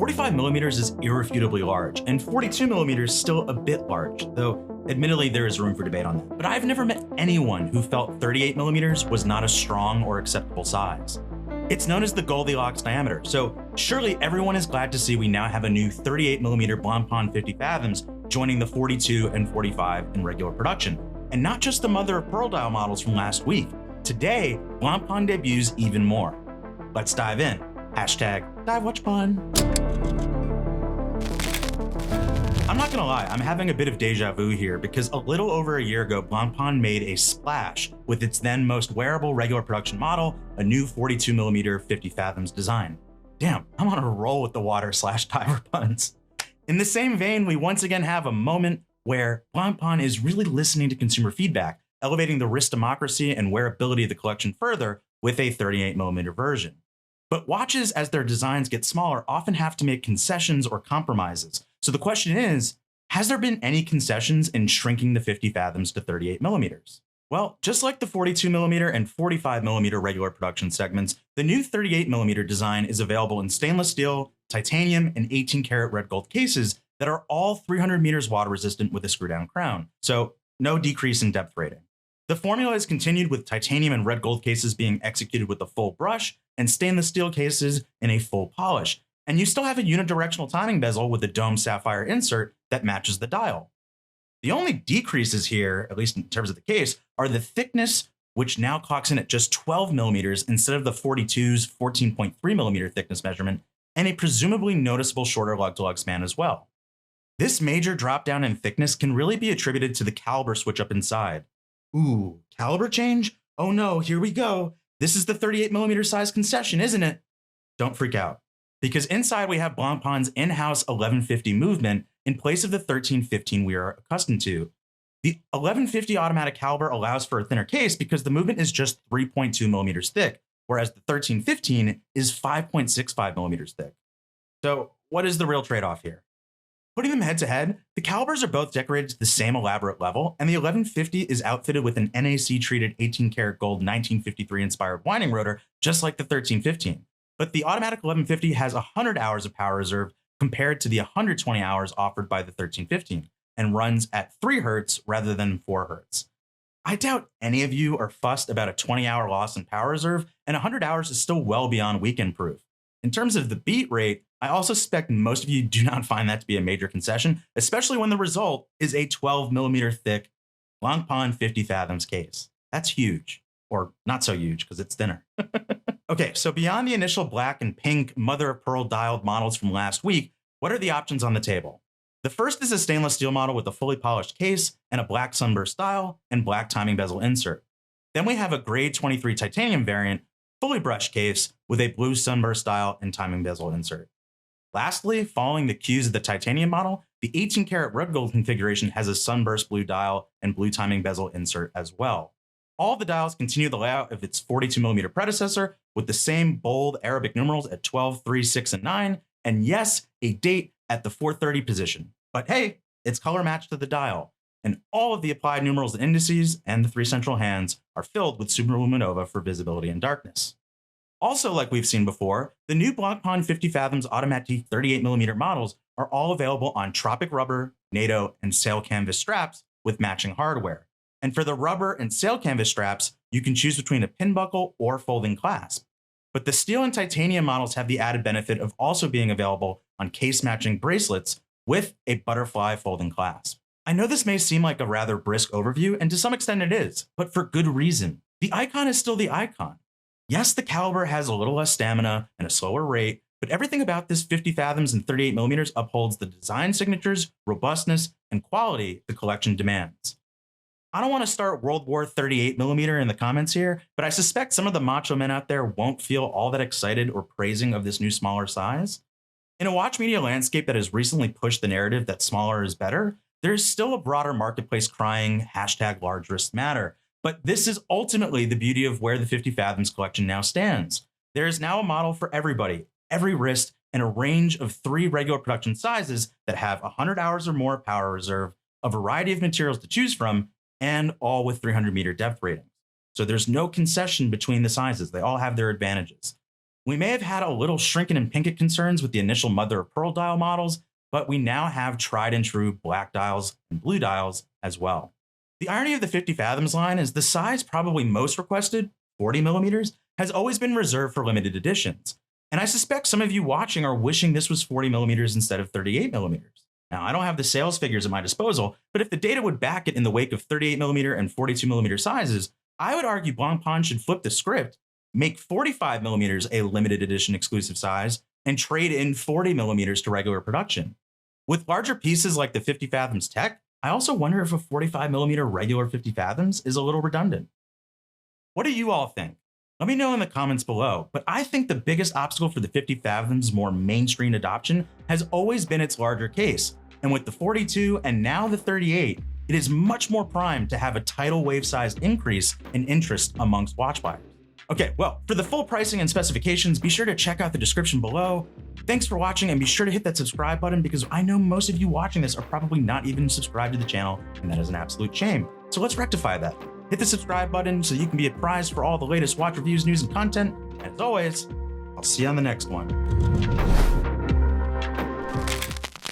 45 millimeters is irrefutably large, and 42 millimeters still a bit large, though admittedly there is room for debate on that. But I've never met anyone who felt 38 millimeters was not a strong or acceptable size. It's known as the Goldilocks diameter, so surely everyone is glad to see we now have a new 38 millimeter Blancpain 50 Fathoms joining the 42 and 45 in regular production. And not just the mother of pearl dial models from last week. Today, Blancpain debuts even more. Let's dive in. #TideWatchPun. I'm not gonna lie, I'm having a bit of deja vu here because a little over a year ago, Blancpain made a splash with its then most wearable regular production model, a new 42mm 50 Fathoms design. Damn, I'm on a roll with the water/diver puns. In the same vein, we once again have a moment where Blancpain is really listening to consumer feedback, elevating the wrist democracy and wearability of the collection further with a 38mm version. But watches, as their designs get smaller, often have to make concessions or compromises. So the question is, has there been any concessions in shrinking the 50 Fathoms to 38 millimeters? Well, just like the 42mm and 45mm regular production segments, the new 38mm design is available in stainless steel, titanium, and 18-karat red gold cases that are all 300 meters water resistant with a screw-down crown, so no decrease in depth rating. The formula is continued with titanium and red gold cases being executed with a full brush and stainless steel cases in a full polish, and you still have a unidirectional timing bezel with a dome sapphire insert that matches the dial. The only decreases here, at least in terms of the case, are the thickness, which now clocks in at just 12 millimeters instead of the 42's 14.3 millimeter thickness measurement, and a presumably noticeable shorter lug-to-lug span as well. This major drop down in thickness can really be attributed to the caliber switch up inside. Ooh, caliber change? Oh no, here we go. This is the 38mm size concession, isn't it? Don't freak out, because inside we have Blancpain's in-house 1150 movement in place of the 1315 we are accustomed to. The 1150 automatic caliber allows for a thinner case because the movement is just 3.2 millimeters thick, whereas the 1315 is 5.65 millimeters thick. So what is the real trade-off here? Putting them head to head, the calibers are both decorated to the same elaborate level, and the 1150 is outfitted with an NAC-treated 18-karat gold 1953 inspired winding rotor, just like the 1315. But the automatic 1150 has 100 hours of power reserve compared to the 120 hours offered by the 1315, and runs at 3 Hz rather than 4 Hz. I doubt any of you are fussed about a 20-hour loss in power reserve, and 100 hours is still well beyond weekend proof. In terms of the beat rate, I also suspect most of you do not find that to be a major concession, especially when the result is a 12mm thick Blancpain 50 Fathoms case. That's huge, or not so huge because it's thinner. Okay, so beyond the initial black and pink mother of pearl dialed models from last week, what are the options on the table? The first is a stainless steel model with a fully polished case and a black sunburst dial and black timing bezel insert. Then we have a grade 23 titanium variant, fully brushed case with a blue sunburst dial and timing bezel insert. Lastly, following the cues of the titanium model, the 18-karat red gold configuration has a sunburst blue dial and blue timing bezel insert as well. All the dials continue the layout of its 42mm predecessor with the same bold Arabic numerals at 12, 3, 6, and 9, and yes, a date at the 430 position. But hey, it's color matched to the dial, and all of the applied numerals and indices and the 3 central hands are filled with superluminova for visibility and darkness. Also, like we've seen before, the new Blancpain 50 Fathoms Automatique 38mm models are all available on Tropic rubber, NATO, and sail canvas straps with matching hardware. And for the rubber and sail canvas straps, you can choose between a pin buckle or folding clasp. But the steel and titanium models have the added benefit of also being available on case matching bracelets with a butterfly folding clasp. I know this may seem like a rather brisk overview, and to some extent it is, but for good reason. The icon is still the icon. Yes, the caliber has a little less stamina and a slower rate, but everything about this 50 Fathoms and 38mm upholds the design signatures, robustness, and quality the collection demands. I don't want to start World War 38mm in the comments here, but I suspect some of the macho men out there won't feel all that excited or praising of this new smaller size. In a watch media landscape that has recently pushed the narrative that smaller is better, there's still a broader marketplace crying #large wrists matter. But this is ultimately the beauty of where the 50 Fathoms collection now stands. There is now a model for everybody, every wrist, and a range of 3 regular production sizes that have 100 hours or more power reserve, a variety of materials to choose from, and all with 300-meter depth ratings. So there's no concession between the sizes. They all have their advantages. We may have had a little shrinking and pinkett concerns with the initial mother of pearl dial models, but we now have tried and true black dials and blue dials as well. The irony of the 50 Fathoms line is the size probably most requested, 40 millimeters, has always been reserved for limited editions. And I suspect some of you watching are wishing this was 40 millimeters instead of 38 millimeters. Now, I don't have the sales figures at my disposal, but if the data would back it in the wake of 38 millimeter and 42 millimeter sizes, I would argue Blancpain should flip the script, make 45 millimeters a limited edition exclusive size, and trade in 40 millimeters to regular production. With larger pieces like the 50 Fathoms tech, I also wonder if a 45 millimeter regular 50 Fathoms is a little redundant. What do you all think? Let me know in the comments below, but I think the biggest obstacle for the 50 Fathoms' more mainstream adoption has always been its larger case. And with the 42 and now the 38, it is much more primed to have a tidal wave size increase in interest amongst watch buyers. Okay, well, for the full pricing and specifications, be sure to check out the description below. Thanks for watching, and be sure to hit that subscribe button because I know most of you watching this are probably not even subscribed to the channel, and that is an absolute shame. So let's rectify that. Hit the subscribe button so you can be apprised for all the latest watch reviews, news, and content. And as always, I'll see you on the next one.